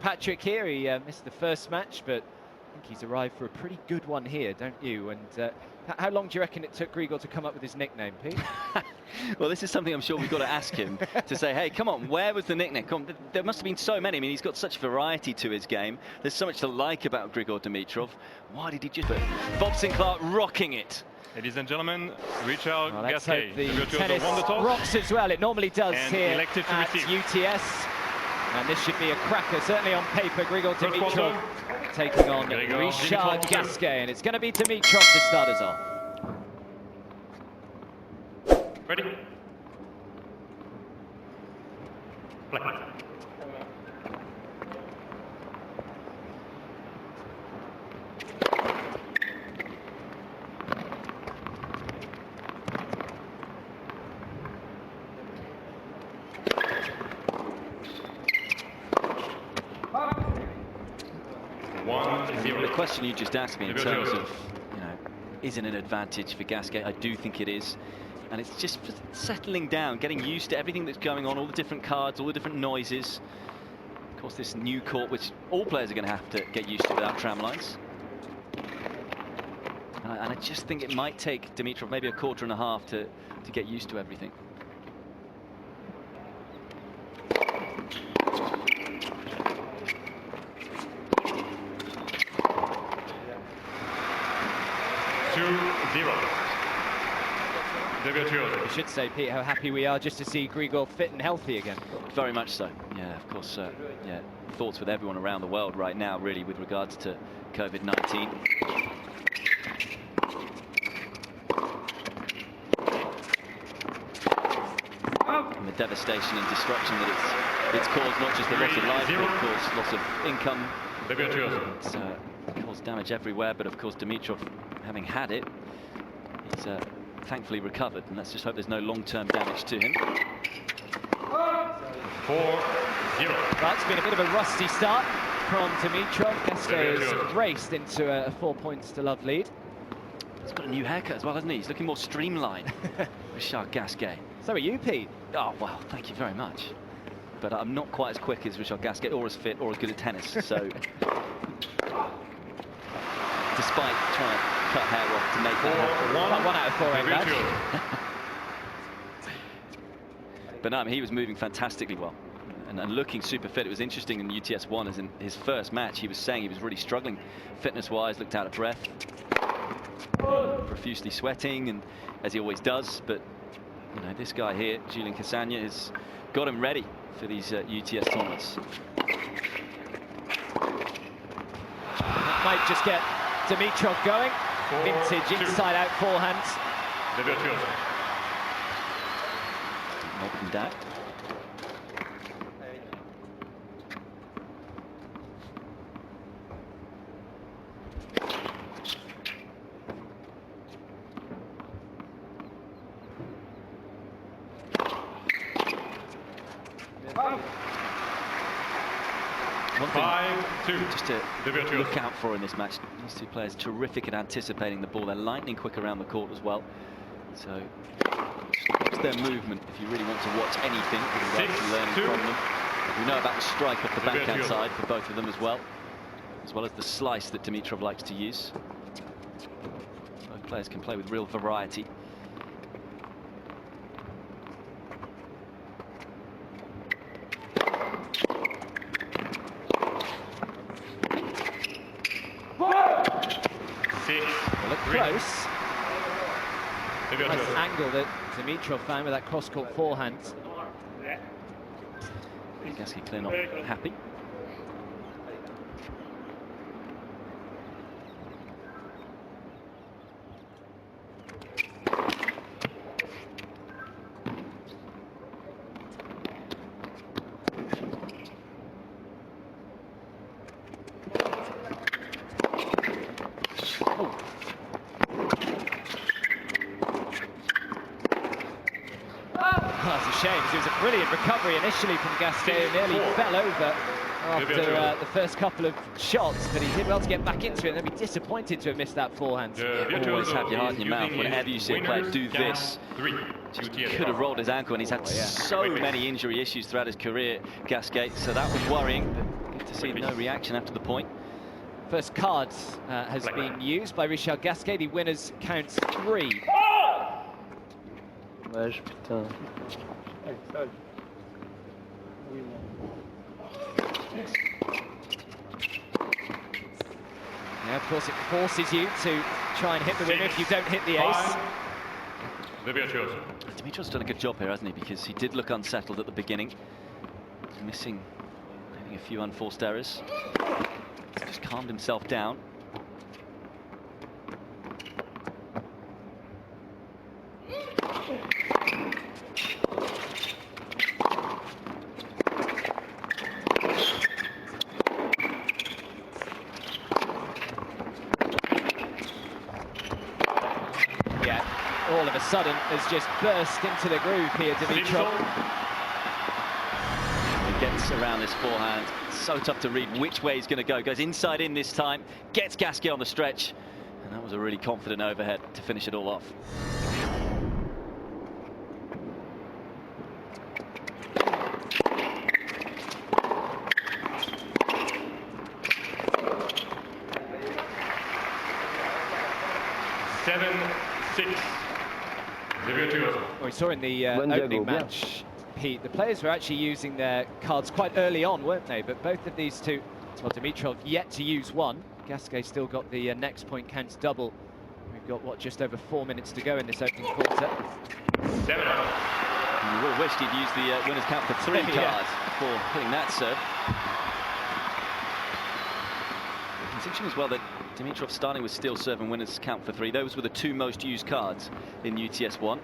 Patrick here. He missed the first match, but I think he's arrived for a pretty good one here, don't you? And how long do you reckon it took Grigor to come up with his nickname, Pete? Well, this is something I'm sure we've got to ask him to say, hey, come on, where was the nickname? Come on, there must have been so many. I mean, he's got such variety to his game. There's so much to like about Grigor Dimitrov. Why did he just... Bob Sinclair rocking it. Ladies and gentlemen, Richard Gaquet. The tennis rocks as well. It normally does here at UTS. And this should be a cracker, certainly on paper. Grigor Dimitrov taking on Richard Gaquet. And it's going to be Dimitrov to start us off. Ready? Play. The question you just asked me in terms of, is it an advantage for Gaquet? I do think it is. And it's just settling down, getting used to everything that's going on, all the different cards, all the different noises. Of course, this new court, which all players are going to have to get used to without tram lines. And I just think it might take Dimitrov maybe a quarter and a half to get used to everything. We should say, Pete, how happy we are just to see Grigor fit and healthy again. Very much so. Yeah, of course. Yeah, thoughts with everyone around the world right now, really, with regards to COVID-19. And the devastation and destruction that it's caused, not just the loss of life, but of course loss of income. It's caused damage everywhere, but of course Dimitrov, having had it, he's thankfully recovered, and let's just hope there's no long-term damage to him. 4-0. Well, it's been a bit of a rusty start from Dimitrov. Gaquet has raced into a 4 points to love lead. He's got a new haircut as well, hasn't he? He's looking more streamlined. Richard Gaquet. So are you, Pete. Oh, well, thank you very much. But I'm not quite as quick as Richard Gaquet, or as fit, or as good at tennis, so... Despite trying to cut hair off to make that happen. 1 out of 4 ain't bad. But no, I mean, he was moving fantastically well and looking super fit. It was interesting in UTS 1, as in his first match, he was saying he was really struggling fitness-wise, looked out of breath, profusely sweating, and as he always does. But this guy here, Julian Casagna, has got him ready for these UTS tournaments. That might just get Dimitrov going. Vintage inside-out forehands. Not than that. One thing just to look out for in this match, these two players terrific at anticipating the ball. They're lightning quick around the court as well. So watch their movement if you really want to watch anything with regards to learning from them. We know about the strike off the backhand side for both of them as well as the slice that Dimitrov likes to use. Both players can play with real variety. Look close. Nice angle that Dimitrov found with that cross-court forehand. Gaquet clear not happy. That's a shame, because it was a brilliant recovery initially from Gaquet, who nearly fell over after the first couple of shots, but he did well to get back into it, and then be disappointed to have missed that forehand. Always have your heart in your mouth whenever you see a player do this. Just could have rolled his ankle, and he's had so many injury issues throughout his career, Gaquet, so that was worrying. But good to see no reaction after the point. First card has been used by Richard Gaquet. The winners counts 3. Wesh, putain. Yeah, of course, it forces you to try and hit the winner if you don't hit the ace. Dimitrov's done a good job here, hasn't he? Because he did look unsettled at the beginning, missing maybe a few unforced errors. He's just calmed himself down. All of a sudden has just burst into the groove here, Dimitrov. He gets around this forehand. So tough to read which way he's going to go. Goes inside in this time, gets Gaquet on the stretch. And that was a really confident overhead to finish it all off. Well, we saw in the opening match, Pete, the players were actually using their cards quite early on, weren't they? But both of these two, well, Dimitrov yet to use one. Gaquet still got the next point counts double. We've got, what, just over 4 minutes to go in this opening quarter. You would have wished he'd used the winner's count for 3 cards before hitting that serve. It's interesting as well that Dimitrov starting with steel serve and winners count for 3. Those were the 2 most used cards in UTS 1.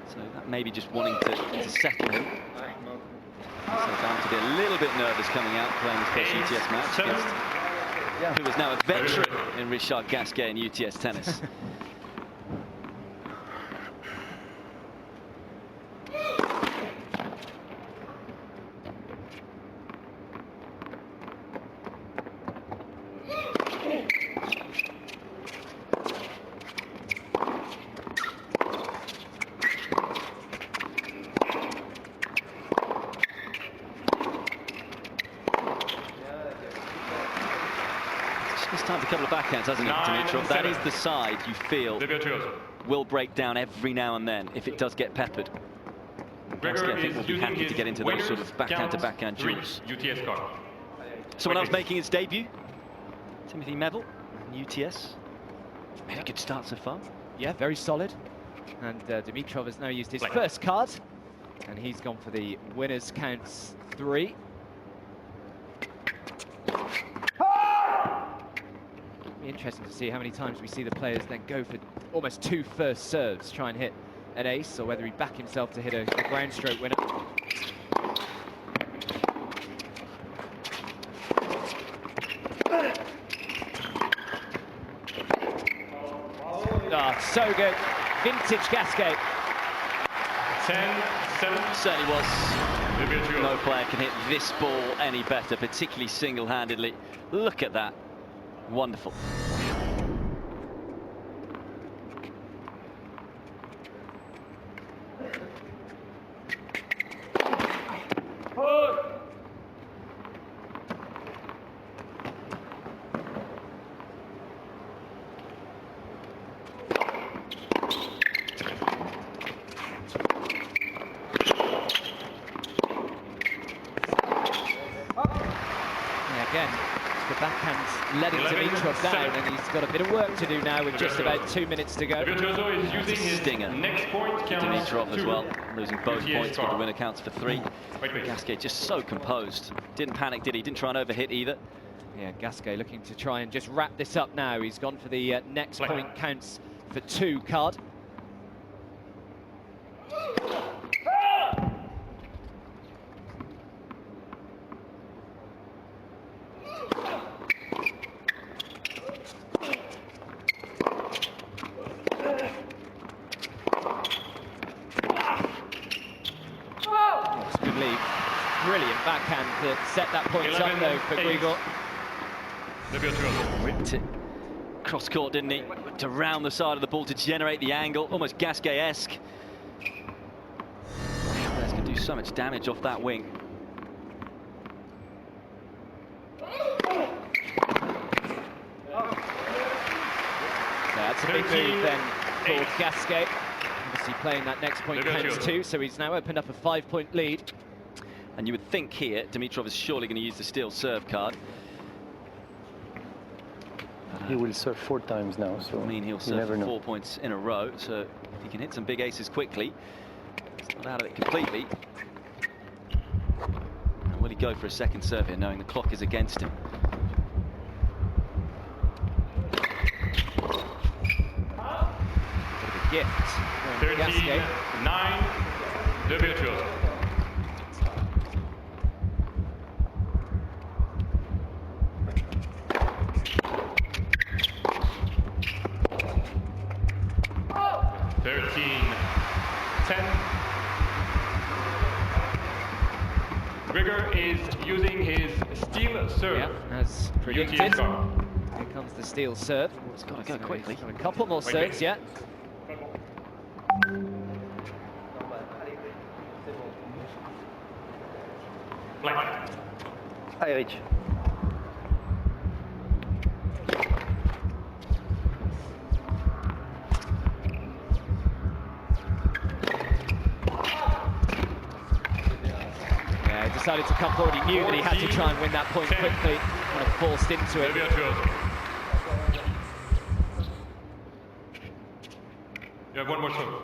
So that may be just wanting to settle him. So bound to be a little bit nervous coming out playing his first UTS match against who is now a veteran in Richard Gaquet in UTS tennis. This time's a couple of backhands, hasn't it, Dimitrov? That is the side you feel will break down every now and then if it does get peppered. Gaquet, I think, will be happy to get into those sort of backhand-to-backhand duels. Someone else making his debut, Timothy Medal, UTS. Made a good start so far. Yeah, very solid. And Dimitrov has now used his first card, and he's gone for the winners counts 3. Interesting to see how many times we see the players then go for almost 2 first serves, try and hit an ace, or whether he back himself to hit a ground stroke winner. Oh, so good. Vintage Gaquet. 10-7. Certainly was. No player can hit this ball any better, particularly single-handedly. Look at that. Wonderful. Again, the backhand letting Dimitrov down, and he's got a bit of work to do now with just about 2 minutes to go. Stinger. Dimitrov as well, losing both points, but the winner counts for 3. Gaquet just so composed. Didn't panic, did he? Didn't try and overhit either. Yeah, Gaquet looking to try and just wrap this up now. He's gone for the next point counts for 2 card. Brilliant backhand to set that point up though for Grigor. Ripped it cross court, didn't he? To round the side of the ball to generate the angle, almost Gaquet-esque. Players can do so much damage off that wing. that's a big move then for Gaquet. Obviously playing that next point counts too, so he's now opened up a 5-point lead. And you would think here, Dimitrov is surely going to use the steal serve card. He will serve 4 times now, so I mean, he'll serve for 4 points in a row, so if he can hit some big aces quickly, he's not out of it completely. And will he go for a second serve here, knowing the clock is against him? Gift. 13-9, Dimitrov. Grigor is using his steel serve. Yeah, as predicted. Here comes the steel serve. Oh, it's got to go quickly. Got a couple more serves yet. Hi, Rich. Decided to come forward. He knew that he had to try and win that point quickly. Kind of forced into it. You have one more serve.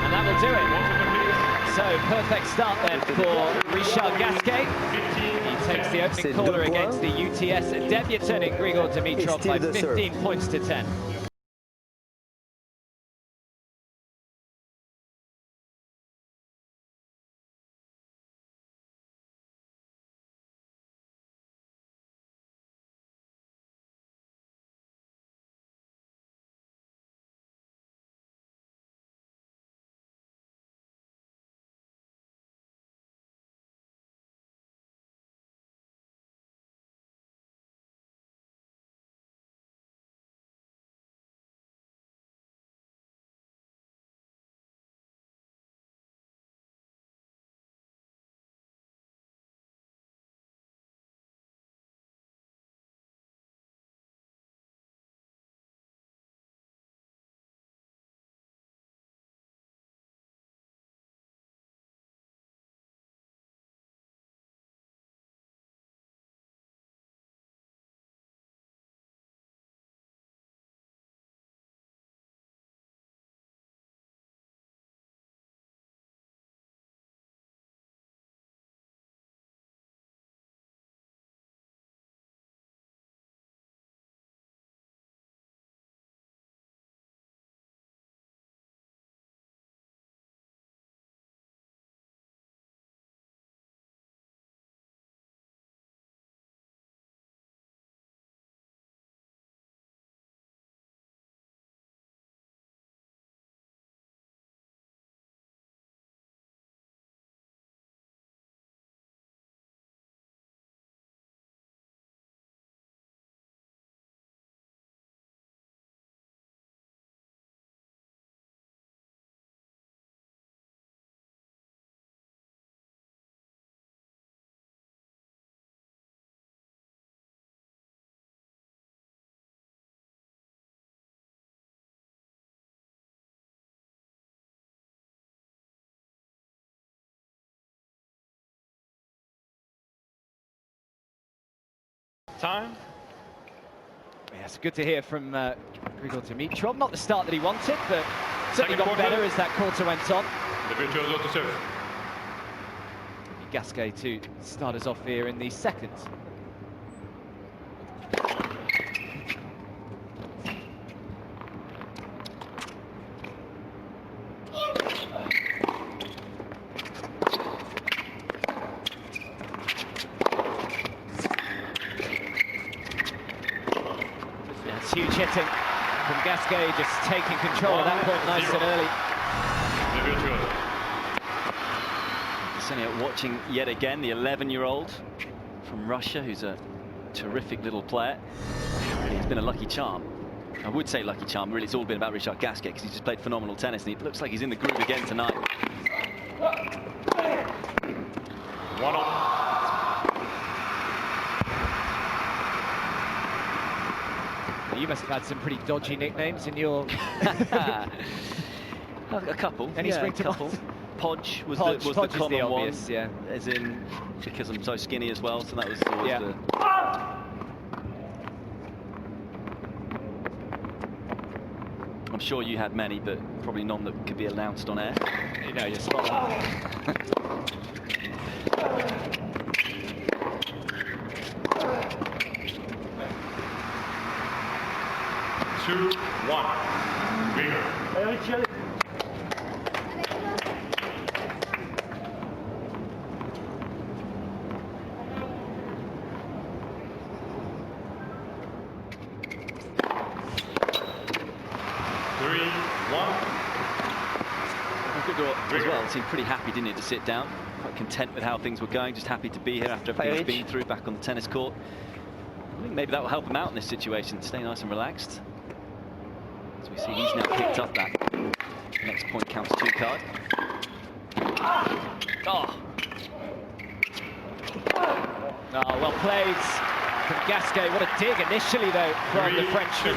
And that will do it. So perfect start then for Richard Gaquet. He takes the opening caller against the UTS debutant in Grigor Dimitrov by 15 points to 10. Time. Yes, good to hear from Grigor Dimitrov. Not the start that he wanted, but certainly got better as that quarter went on. Dimitrov to serve. Gaquet to start us off here in the second. Huge hitting from Gaquet, just taking control at that point nice and early. Sitting watching yet again the 11-year-old from Russia, who's a terrific little player. He's been a lucky charm. I would say lucky charm. Really, it's all been about Richard Gaquet because he's just played phenomenal tennis, and it looks like he's in the groove again tonight. 1-all. You must have had some pretty dodgy nicknames in your... A couple. Any spring to mind? Podge was Podge, the Podge common is the obvious, one. yeah. As in, because I'm so skinny as well, so that was always yeah. the... I'm sure you had many, but probably none that could be announced on air. You know, you're spot on. Two, one. Grigor. 3-1. Grigor as well seemed pretty happy, didn't he, to sit down. Quite content with how things were going, just happy to be here after everything he's been through back on the tennis court. I think maybe that will help him out in this situation, stay nice and relaxed. As we see, he's now picked up that next point counts 2 card. Oh, well played from Gaquet. What a dig initially, though, from the Frenchman.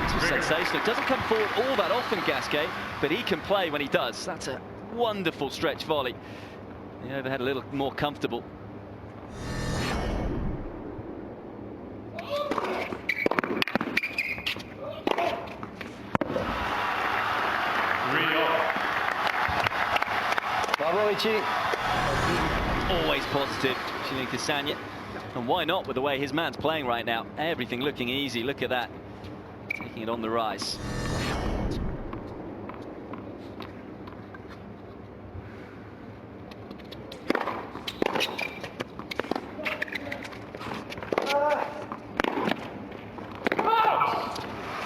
This was sensational. It doesn't come forward all that often, Gaquet, but he can play when he does. That's a wonderful stretch volley. The overhead a little more comfortable. Bravo, Richie. Always positive, Chinik Sanya. And why not with the way his man's playing right now? Everything looking easy. Look at that. Taking it on the rise.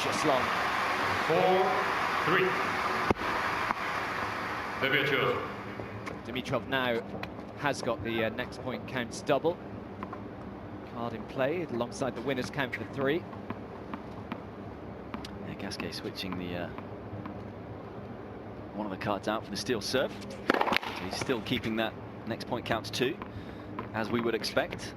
Just long. 4-3. The virtuoso. Dimitrov now has got the next point counts double. Card in play alongside the winner's count for 3. Yeah, Gaquet switching the one of the cards out for the steel serve. So he's still keeping that next point counts 2, as we would expect.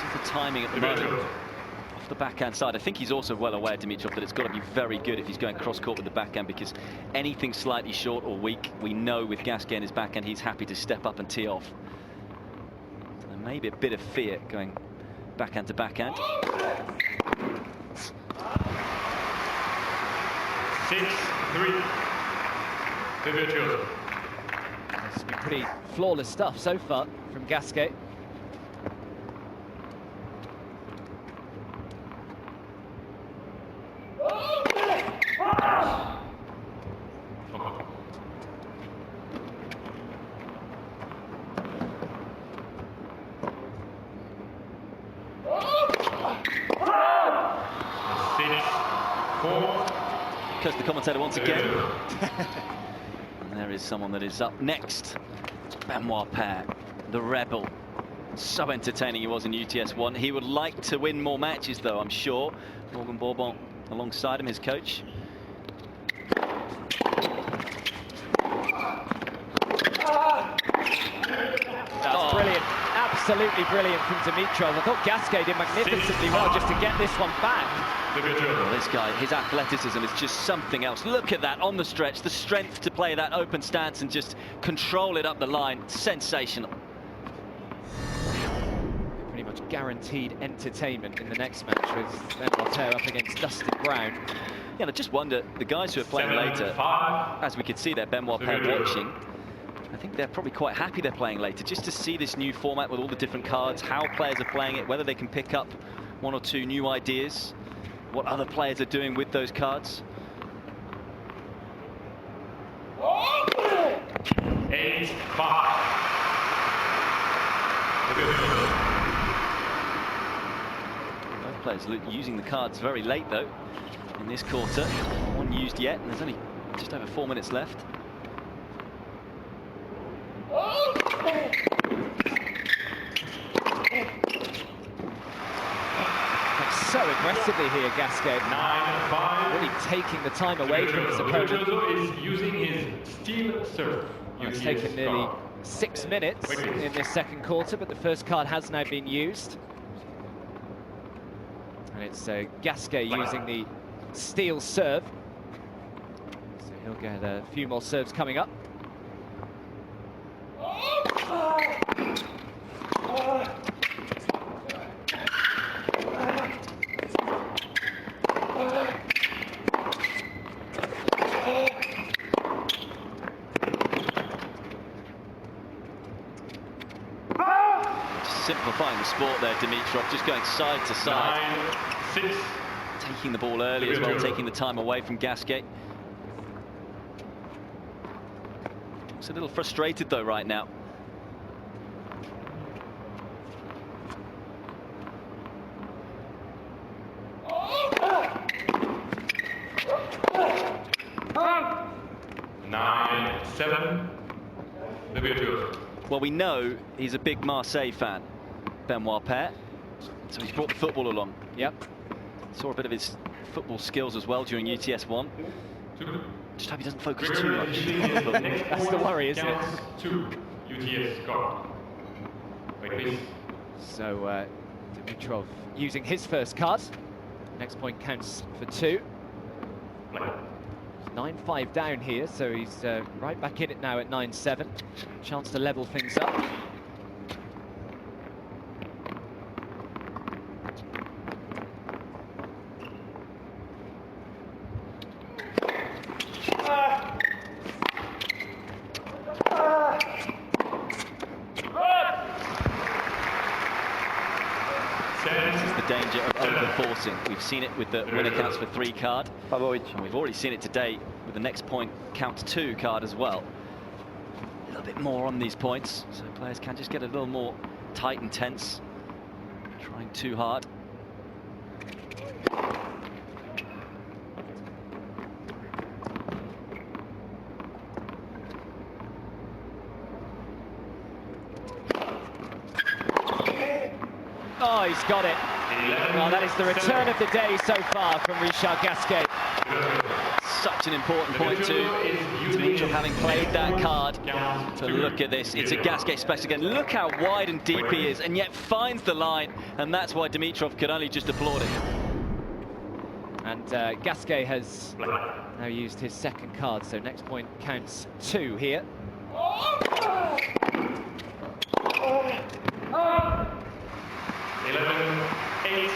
Just the timing at the moment off the backhand side. I think he's also well aware, Dimitrov, that it's got to be very good if he's going cross-court with the backhand, because anything slightly short or weak, we know with Gaquet in his backhand, he's happy to step up and tee off. So there may be a bit of fear going backhand to backhand. 6-3. The virtuoso. It's been pretty flawless stuff so far from Gaquet. Because the commentator once again. And there is someone that is up next. Benoit Paire, the rebel. So entertaining he was in UTS 1. He would like to win more matches, though, I'm sure. Morgan Bourbon alongside him, his coach. That's brilliant. Absolutely brilliant from Dimitrov. I thought Gaquet did magnificently well just to get this one back. Well, this guy, his athleticism is just something else. Look at that on the stretch, the strength to play that open stance and just control it up the line. Sensational. Pretty much guaranteed entertainment in the next match with Benoit Paire up against Dustin Brown. Yeah, I just wonder, the guys who are playing later, as we could see there, Benoit Paire watching, I think they're probably quite happy they're playing later, just to see this new format with all the different cards, how players are playing it, whether they can pick up 1 or 2 new ideas, what other players are doing with those cards. 8-5. Players using the cards very late though in this quarter. One used yet, and there's only just over 4 minutes left. So aggressively here, Gaquet. 9-5. Really taking the time away from his opponent. is using his steel serve. It's taken nearly 6 minutes in this second quarter, but the first card has now been used. And it's Gaquet using the steel serve. So he'll get a few more serves coming up. Simplifying the sport there, Dimitrov, just going side to side. 9-6. Taking the ball early as well, taking the time away from Gaquet. He's a little frustrated though right now. Well, we know he's a big Marseille fan, Benoit Paire, so he's brought the football along. Yep. Saw a bit of his football skills as well during UTS 1. Just hope he doesn't focus too much. That's the worry, isn't it? 2 UTS score. Wait, please. So Dimitrov using his first card. Next point counts for 2. 9-5 down here, so he's right back in it now at 9-7. Chance to level things up. This is the danger of over-forcing. We've seen it with the winner counts for 3 card. And we've already seen it today with the next point counts 2 card as well. A little bit more on these points, so players can just get a little more tight and tense. Trying too hard. Oh, he's got it. Well, that is the return of the day so far from Richard Gaquet. Such an important point too. Dimitrov having played that card. To look at this, it's a Gaquet special again. Look how wide and deep he is, and yet finds the line, and that's why Dimitrov could only just applaud it. And Gaquet has now used his second card, so next point counts 2 here. If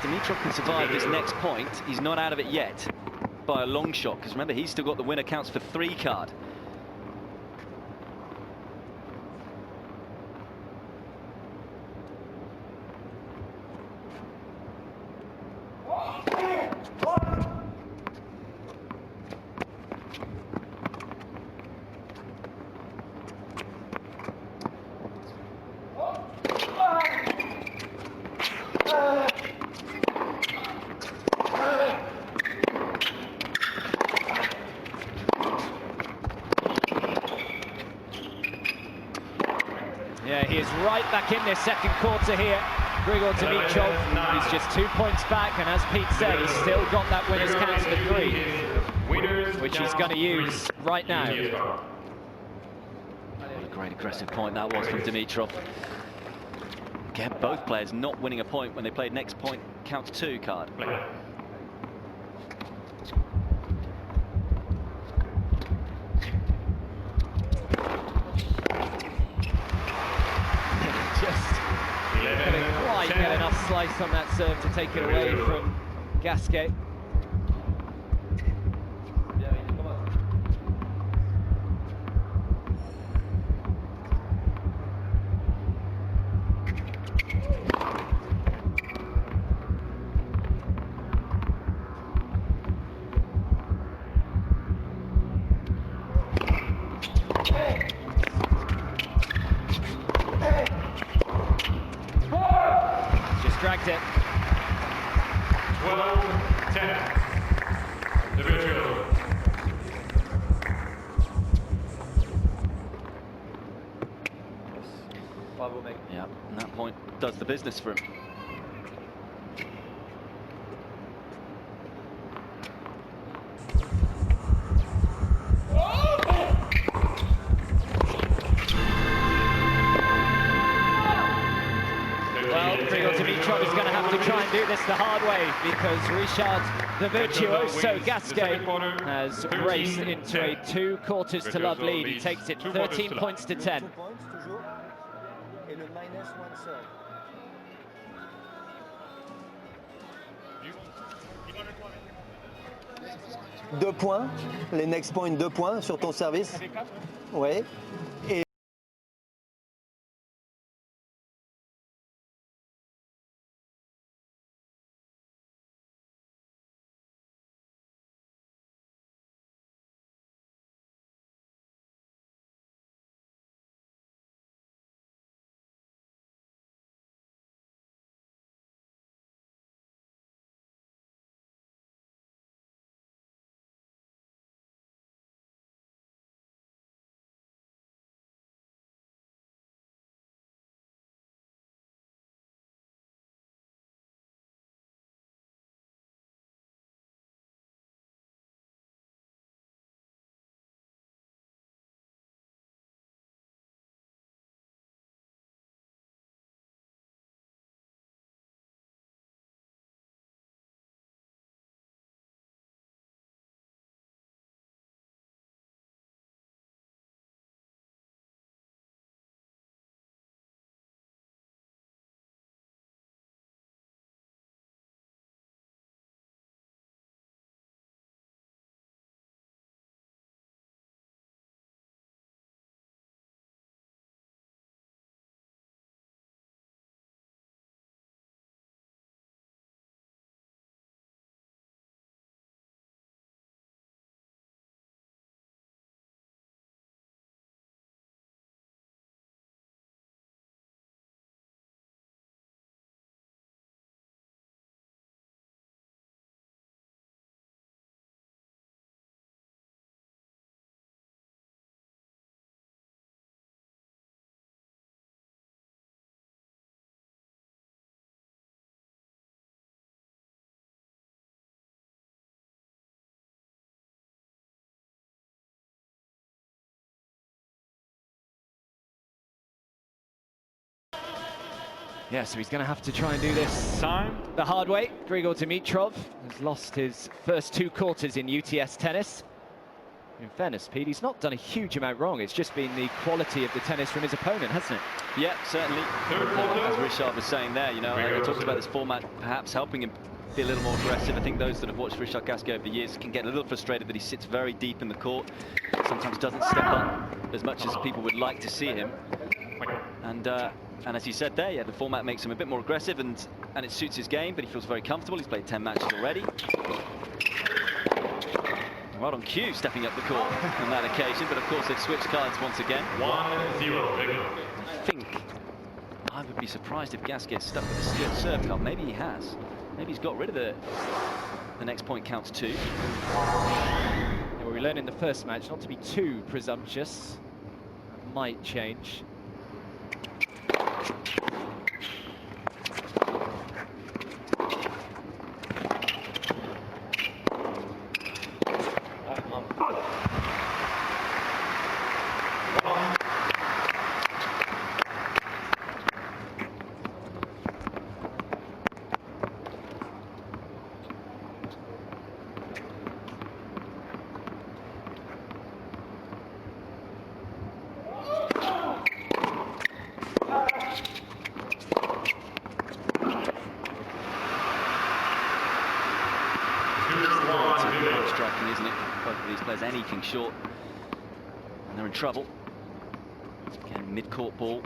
Dimitrov can survive this next point, he's not out of it yet by a long shot, because remember, he's still got the winner counts for 3 card. Yeah, he is right back in this second quarter here. Grigor Dimitrov, he's just 2 points back, and as Pete said, he's still got that winner's counts for 3, which he's going to use right now. What a great aggressive point that was from Dimitrov. Again, both players not winning a point when they played next point counts 2 card. Couldn't quite get enough slice on that serve to take it away from Gaquet. Just dragged it. 12-10. Dimitrov. Yeah, and that point does the business for him. Well, Grigor Dimitrov is going to have to try and do this the hard way, because Richard the virtuoso Gaquet has raced into a 2 quarters to love lead. He takes it 13 points to 10. 2 points, les next points 2 points sur ton service. Ouais. Et Yeah, so he's going to have to try and do this the hard way. Grigor Dimitrov has lost his first 2 quarters in UTS tennis. In fairness, Pete, he's not done a huge amount wrong. It's just been the quality of the tennis from his opponent, hasn't it? Yeah, certainly. As Richard was saying there, you know, I talked about this format perhaps helping him be a little more aggressive. I think those that have watched Richard Gaquet over the years can get a little frustrated that he sits very deep in the court. Sometimes doesn't step up as much as people would like to see him. And as you said there, yeah, the format makes him a bit more aggressive and it suits his game, but he feels very comfortable. He's played 10 matches already. Right on cue, stepping up the court on that occasion, but of course they've switched cards once again. 1-0. I think I would be surprised if Gaquet stuck with the split serve card. Maybe he has. Maybe he's got rid of the next point counts 2. Yeah, well, we learned in the first match not to be too presumptuous. That might change. Striking, isn't it? Both of these players anything short, and they're in trouble. Again, mid-court ball.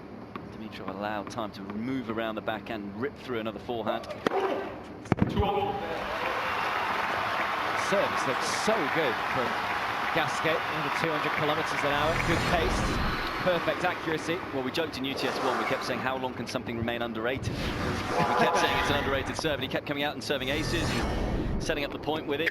Dimitrov allowed time to move around the backhand and rip through another forehand. Serves look so good from Gaquet, over 200 kilometers an hour, good pace, perfect accuracy. Well, we joked in UTS1, we kept saying, how long can something remain underrated? We kept saying it's an underrated serve, and he kept coming out and serving aces, and setting up the point with it.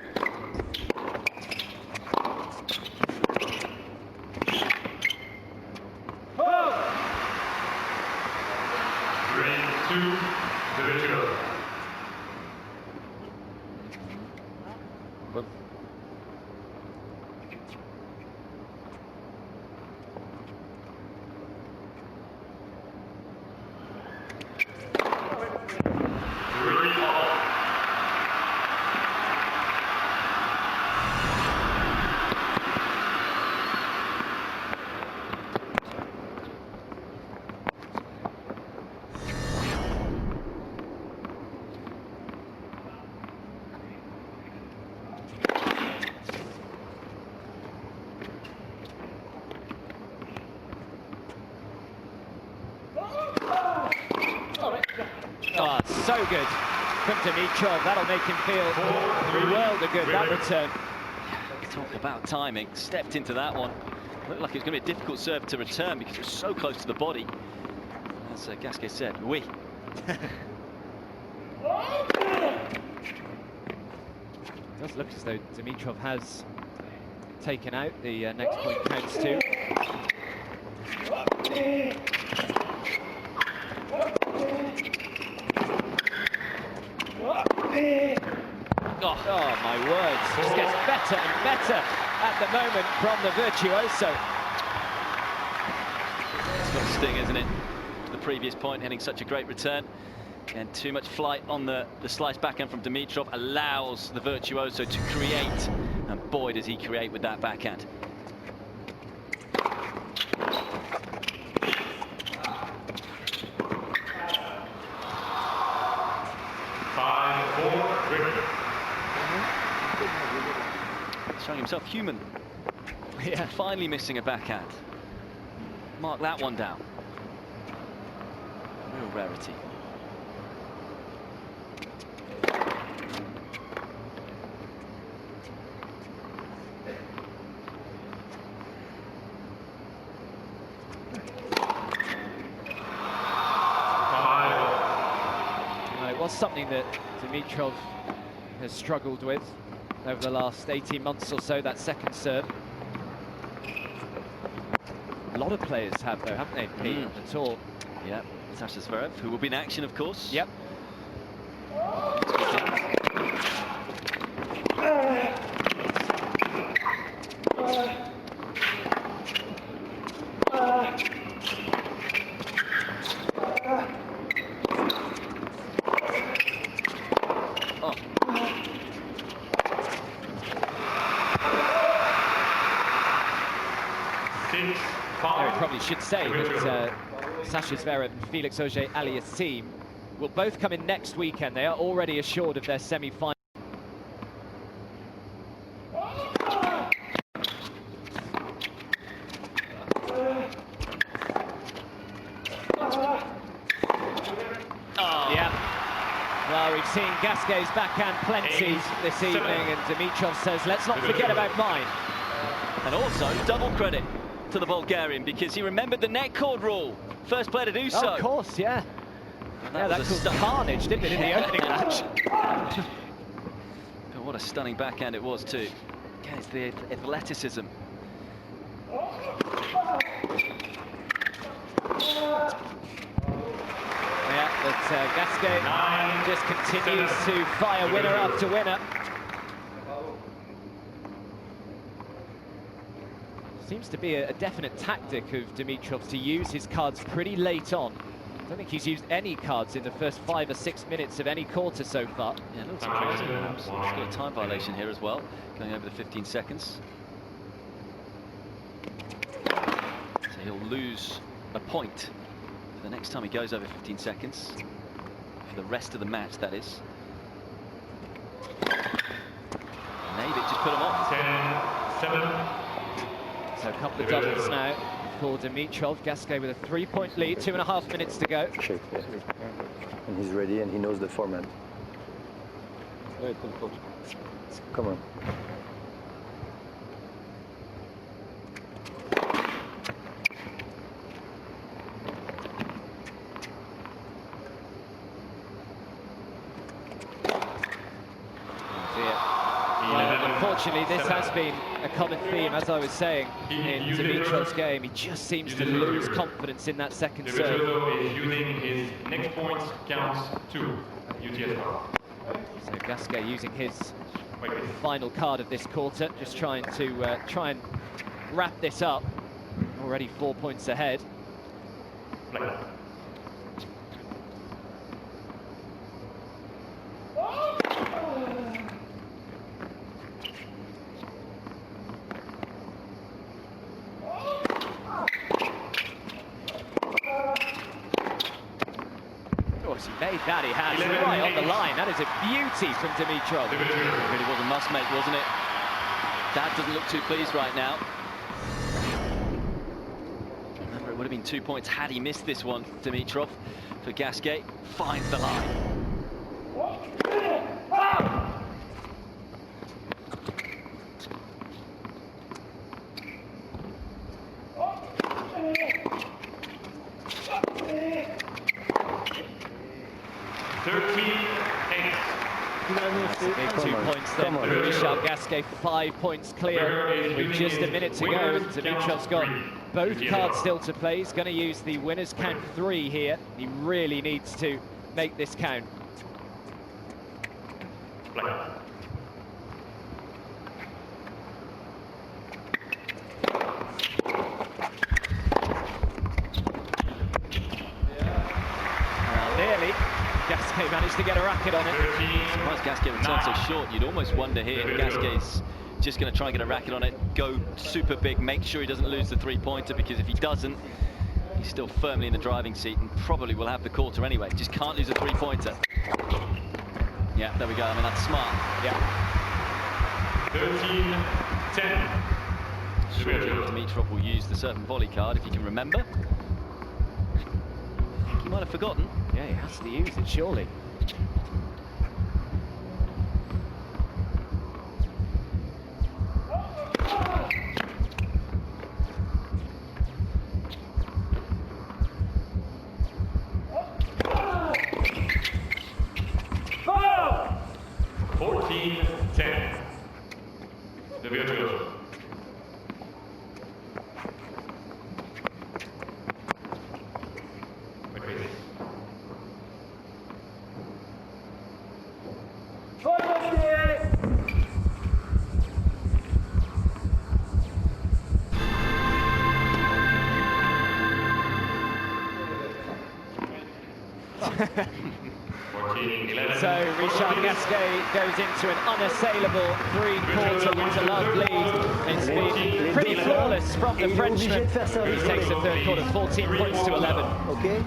Oh, so good from Dimitrov. That'll make him feel the world of good, that return. Talk about timing. Stepped into that one. Looked like it was going to be a difficult serve to return because it was so close to the body. As Gaquet said, oui. It does look as though Dimitrov has taken out the next point counts too. Oh my words, just gets better and better at the moment from the virtuoso. It's got a sting, isn't it? To the previous point, hitting such a great return. And too much flight on the slice backhand from Dimitrov allows the virtuoso to create. And boy, does he create with that backhand. Showing himself human. Yeah. Finally missing a backhand. Mark that one down. Real rarity. It was something that Dimitrov has struggled with over the last 18 months or so, that second serve. A lot of players have, though, haven't they, Pete, on the tour? Yeah, Sasha Zverev, who will be in action, of course. Yep. Probably should say that Sasha Zverev and Felix Auger-Aliassime will both come in next weekend. They are already assured of their semi-final. Yeah. Well, we've seen Gasquet's backhand plenty this evening, and Dimitrov says, let's not forget about mine. And also, double credit to the Bulgarian, because he remembered the net cord rule. First player to do so. Oh, of course, yeah. That caused carnage, didn't it, in the opening match? But what a stunning backhand it was, too. Again, it's the athleticism. Yeah, but Gaquet just continues to fire winner after winner. Seems to be a definite tactic of Dimitrov's to use his cards pretty late on. I don't think he's used any cards in the first 5 or 6 minutes of any quarter so far. Yeah, a little surprising perhaps. He's got a time violation here as well, going over the 15 seconds. So he'll lose a point the next time he goes over 15 seconds. For the rest of the match, that is. Maybe just put him off. 10-7. So a couple of doubles now for Dimitrov. Gaquet with a 3-point lead, 2.5 minutes to go. Shape, yeah. And he's ready and he knows the format. Come on. unfortunately, this has been a common theme, as I was saying, in Dimitrov's game. He just seems to lose confidence in that second serve. Dimitrov is using his next point, counts 2, UTS. So Gaquet using his final card of this quarter, just trying to wrap this up. Already 4 points ahead. Play. He made that, he has, right on the line. That is a beauty from Dimitrov. It really was a must-make, wasn't it? Dad doesn't look too pleased right now. Remember, it would have been 2 points had he missed this one. Dimitrov for Gaquet finds the line. Big 2 points then for Richard Gaquet, 5 points clear with just a minute to go. Dimitrov's got both cards still to play. He's going to use the winner's count 3 here. He really needs to make this count. Nearly. Gaquet managed to get a racket on it. Surprised Gaquet returned so short. You'd almost wonder here if Gaquet's just going to try and get a racket on it, go super big, make sure he doesn't lose the three-pointer, because if he doesn't, he's still firmly in the driving seat and probably will have the quarter anyway. Just can't lose a three-pointer. Yeah, there we go. I mean, that's smart. Yeah. 13-10. Sure, Dimitrov will use the serve and volley card if he can remember. I think he might have forgotten. Yeah, he has to use it, surely. Oh! 14-10. The virtuoso. So Richard Gaquet goes into an unassailable three-quarter winter-love lead. It's been pretty flawless from the Frenchman. He takes the third quarter, 14 points to 11. Ok.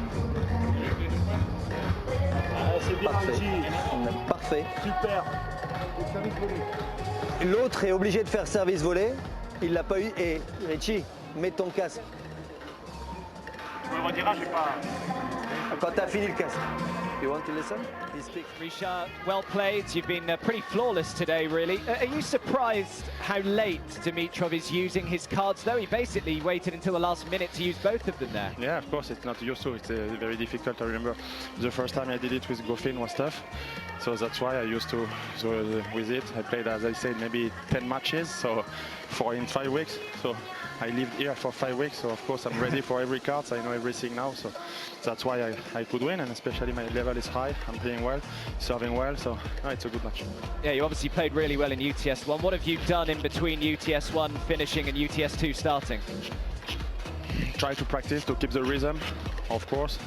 Parfait. Parfait. Super. L'autre est obligé de faire service volé. Il l'a pas eu. Et Richie, mets ton casque. Je me redirai, je sais pas. Quand t'as fini le casque. You want to listen? He speaks. Richard, well played. You've been pretty flawless today, really. Are you surprised how late Dimitrov is using his cards, though? He basically waited until the last minute to use both of them there. Yeah, of course, it's not used to. It's very difficult. I remember the first time I did it with Gaquet was tough. So that's why I used to with it. I played, as I said, maybe 10 matches, so in 5 weeks. So I lived here for 5 weeks, so of course I'm ready for every card. So I know everything now, so that's why I could win, and especially my level is high. I'm playing well, serving well, so it's a good match. Yeah, you obviously played really well in UTS1. What have you done in between UTS1 finishing and UTS2 starting? Try to practice to keep the rhythm, of course.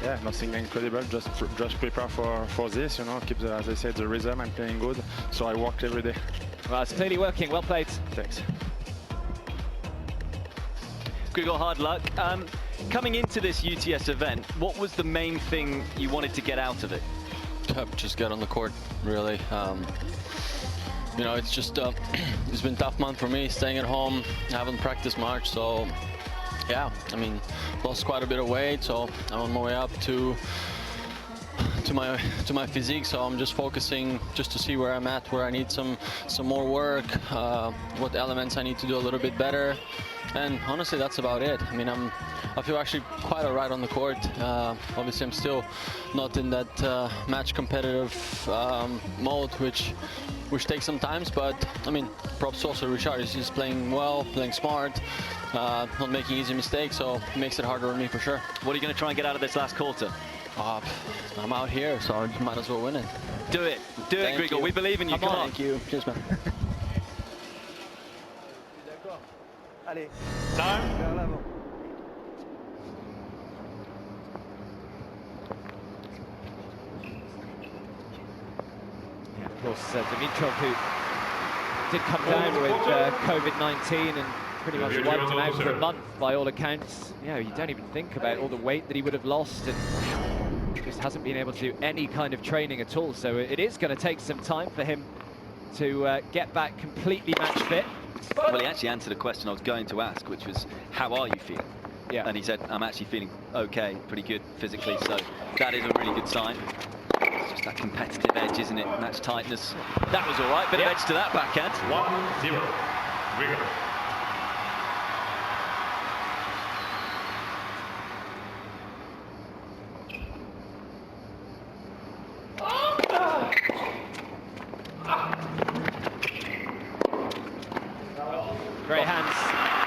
Yeah, nothing incredible, just prepare for this, you know, keep, as I said, the rhythm. I'm playing good, so I work every day. Well, it's clearly working. Well played. Thanks. Grigor, hard luck. Coming into this UTS event, what was the main thing you wanted to get out of it? Just get on the court, really. You know, it's just it's been a tough month for me, staying at home. I haven't practiced much, so yeah, I mean, lost quite a bit of weight, so I'm on my way up to my physique, so I'm just focusing just to see where I'm at, where I need some more work, what elements I need to do a little bit better. And honestly, that's about it. I mean, I feel actually quite alright on the court. Obviously, I'm still not in that match competitive mode, which takes some time. But I mean, props also Richard. He's playing well, playing smart, not making easy mistakes. So it makes it harder on me for sure. What are you going to try and get out of this last quarter? I'm out here, so I might as well win it. Do it, Grigor. We believe in you. Come on. Thank you. Cheers, man. Allez. Time. Vers l'avant. Of course, Dimitrov, who did come down with COVID-19 and pretty much wiped him out for a month by all accounts. You don't even think about all the weight that he would have lost, and just hasn't been able to do any kind of training at all. So it is going to take some time for him to get back completely match fit. Well, he actually answered a question I was going to ask, which was, how are you feeling? Yeah. And he said, I'm actually feeling okay, pretty good physically, so that is a really good sign. It's just that competitive edge, isn't it? Match tightness. That was all right, bit of edge to that backhand. 1-0. Grigor. Great hands.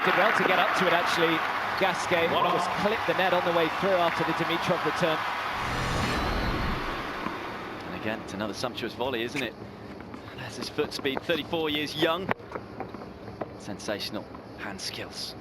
Did well to get up to it, actually. Gaquet just clipped the net on the way through after the Dimitrov return. And again, it's another sumptuous volley, isn't it? That's his foot speed, 34 years young. Sensational hand skills.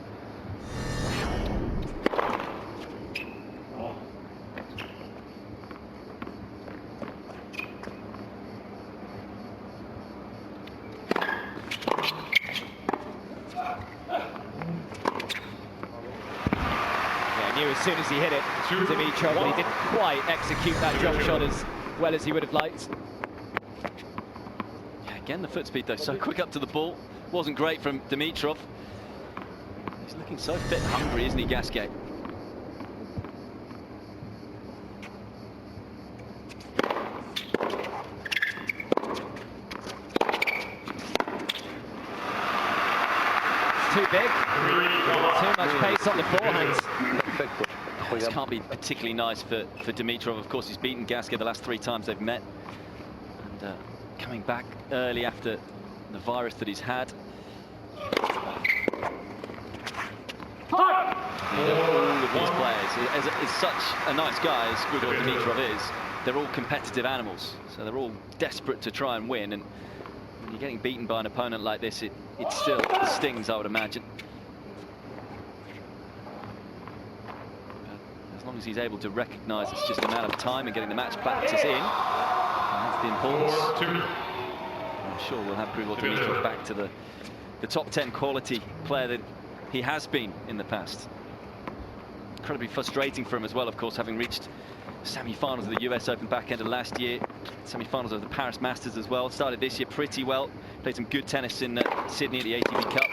As soon as he hit it, Dimitrov, but he didn't quite execute that drop shot as well as he would have liked. Yeah, again, the foot speed, though, so quick up to the ball. Wasn't great from Dimitrov. He's looking so fit and hungry, isn't he, Gaquet? Too big. Too much pace on the forehands. This can't be particularly nice for Dimitrov. Of course, he's beaten Gaquet the last 3 times they've met. And coming back early after the virus that he's had. All of these players, as such a nice guy as Grigor Dimitrov is, they're all competitive animals. So they're all desperate to try and win. And when you're getting beaten by an opponent like this, it still stings, I would imagine. As long as he's able to recognise it's just a matter of time and getting the match practice in, and that's the importance. I'm sure we'll have Grigor Dimitrov back to the top 10 quality player that he has been in the past. Incredibly frustrating for him as well, of course, having reached semi-finals of the US Open back end of last year, semi-finals of the Paris Masters as well. Started this year pretty well, played some good tennis in Sydney at the ATP Cup.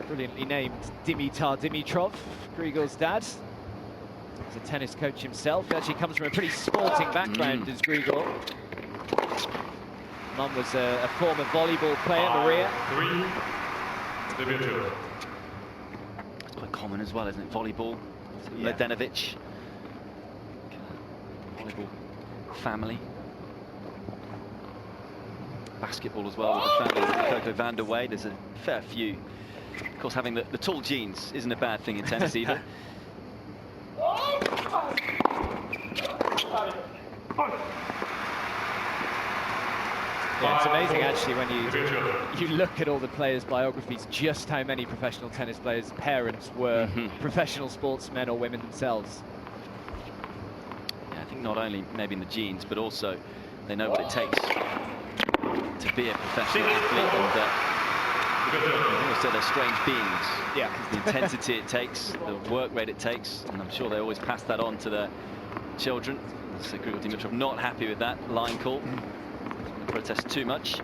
Brilliantly named Dimitar Dimitrov, Grigor's dad. He's a tennis coach himself. He actually comes from a pretty sporting background as Grigor. Mum was a former volleyball player, Maria. 3, Dimitrov. It's quite common as well, isn't it? Volleyball, Yeah. Mladenovic. Volleyball family. Basketball as well with the family. Coco van der Wey. There's a fair few. Of course, having the tall genes isn't a bad thing in tennis either. Yeah, it's amazing actually when you look at all the players' biographies, just how many professional tennis players' parents were professional sportsmen or women themselves. Yeah, I think not only maybe in the genes, but also they know what it takes to be a professional athlete, and also they're strange beings. Yeah. The intensity it takes, the work rate it takes, and I'm sure they always pass that on to their children. So Grigor Dimitrov not happy with that line call. shouldn't protest too much.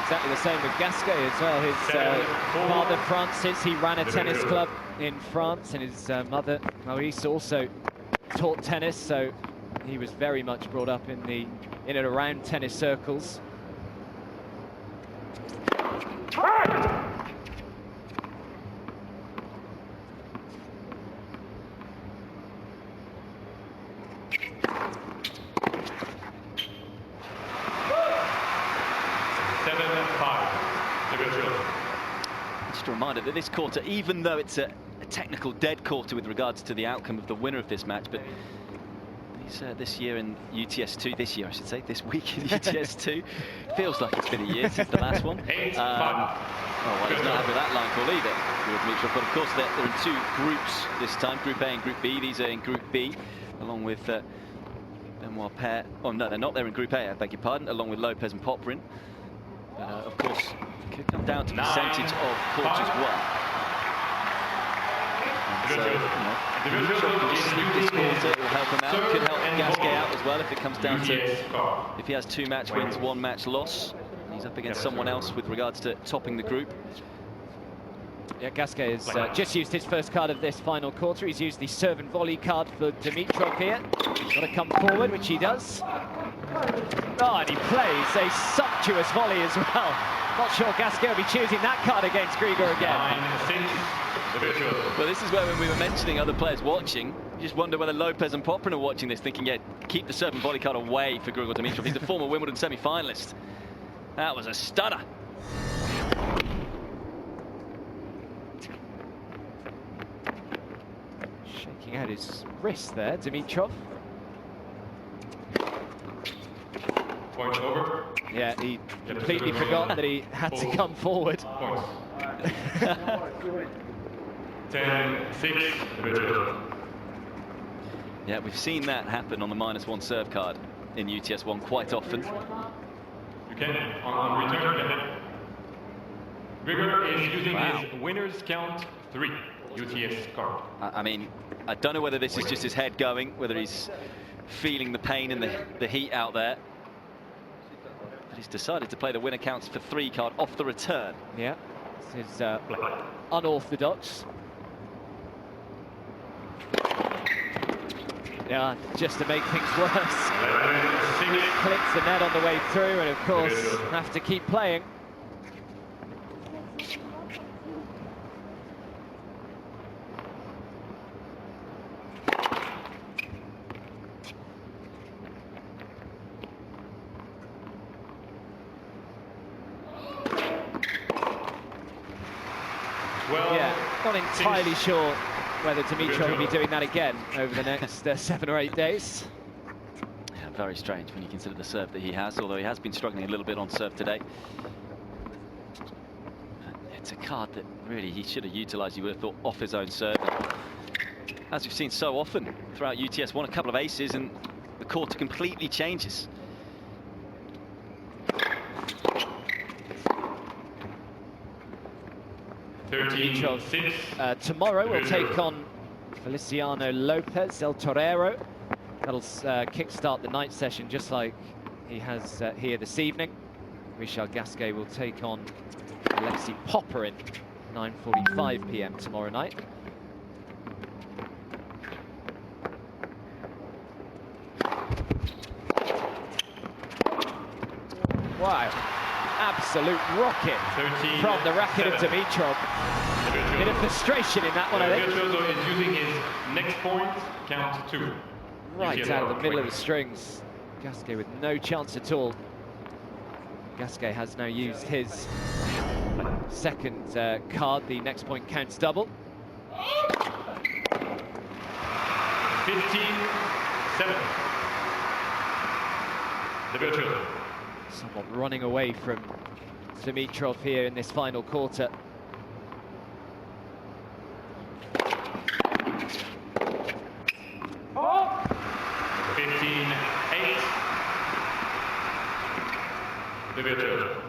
Exactly the same with Gaquet as well. His father, Francis, he ran a tennis club in France, and his mother, Maurice, also taught tennis, so he was very much brought up in and around tennis circles. Just a reminder that this quarter, even though it's a technical dead quarter with regards to the outcome of the winner of this match, but this year in UTS2, this year I should say, this week in UTS2, feels like it's been a year since the last one. Oh, well, he's not happy with that line call either, Dimitrov, but of course they're in two groups this time, Group A and Group B. These are in Group B, along with Benoit Paire. Oh no, they're not, they're in Group A, I beg your pardon, along with Lopez and Poprin. But of course, it could come down to percentage of quarters won. So, Dimitrov can just sneak this quarter, it will help him out. Could help Gaquet out as well if it comes down to, if he has 2 match wins, 1 match loss. He's up against someone else with regards to topping the group. Yeah, Gaquet has just used his first card of this final quarter. He's used the serve and volley card for Dimitrov here. He's got to come forward, which he does. Oh, and he plays a sumptuous volley as well. Not sure Gaquet will be choosing that card against Grigor again. Well, this is where when we were mentioning other players watching, you just wonder whether Lopez and Poprin are watching this, thinking, yeah, keep the serve and volley card away for Grigor Dimitrov. He's a former Wimbledon semi-finalist. That was a stunner. Shaking out his wrist there, Dimitrov. Point over. Yeah, he completely forgot that he had to come forward. 10-6. Yeah, we've seen that happen on the -1 serve card in UTS1 quite often. You can, on return. Grigor is using his winner's count 3 UTS card. I mean, I don't know whether this is just his head going, whether he's feeling the pain and the heat out there. But he's decided to play the winner counts for 3 card off the return. Yeah, this is unorthodox. Yeah, just to make things worse. Clips the net on the way through, and of course have to keep playing. Yeah, not entirely sure whether Dimitrov will be doing that again over the next 7 or 8 days. Yeah, very strange when you consider the serve that he has, although he has been struggling a little bit on serve today. It's a card that really he should have utilised, you would have thought, off his own serve. As we've seen so often throughout UTS1, a couple of aces and the quarter completely changes. Dimitrov tomorrow will take on Feliciano Lopez El Torero. That'll kickstart the night session just like he has here this evening. Richard Gaquet will take on Alexei Popperin, 9:45 p.m. tomorrow night. Wow. Absolute rocket from the racket of Dimitrov. Bit of frustration in that one, I think. Dimitrov is using his next point, count 2. Right out of the middle of the strings. Gaquet with no chance at all. Gaquet has now used his second card. The next point counts double. 15-7. Dimitrov. Somewhat running away from Dimitrov here in this final quarter. Dimitrov.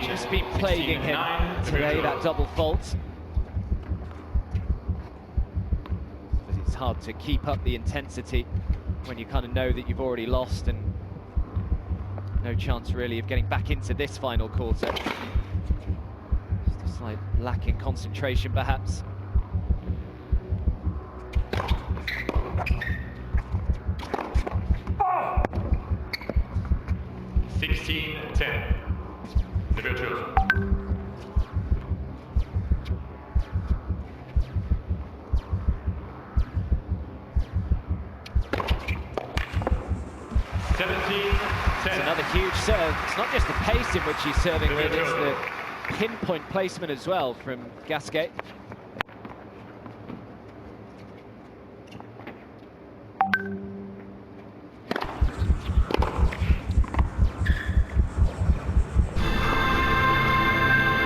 Just been plaguing him today, that double fault. But it's hard to keep up the intensity when you kind of know that you've already lost and no chance really of getting back into this final quarter. Just a slight lack in concentration perhaps. It's another huge serve. It's not just the pace in which he's serving with, it's the pinpoint placement as well from Gaquet.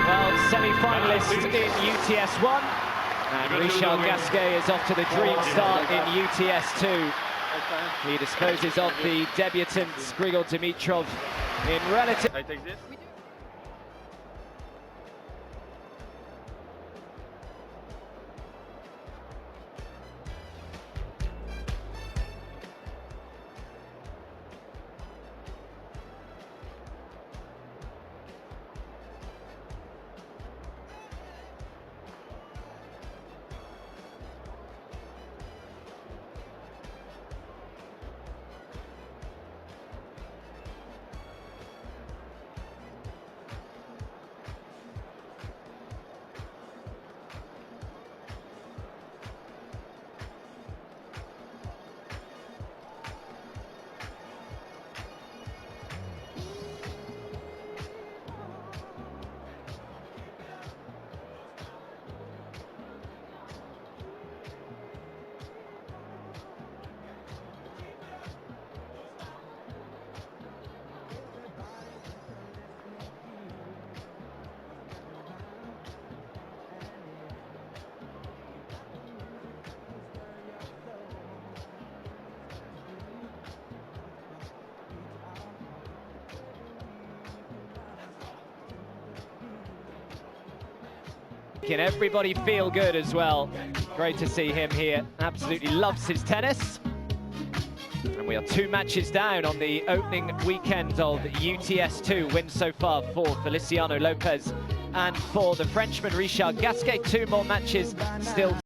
Well, semi-finalist in UTS-1, and Richard Gaquet is off to the dream start in UTS-2. He disposes of the debutant Grigor Dimitrov in relative... I take this. Can everybody feel good as well? Great to see him here. Absolutely loves his tennis. And we are 2 matches down on the opening weekend of UTS2. Wins so far for Feliciano Lopez and for the Frenchman Richard Gaquet. 2 more matches still.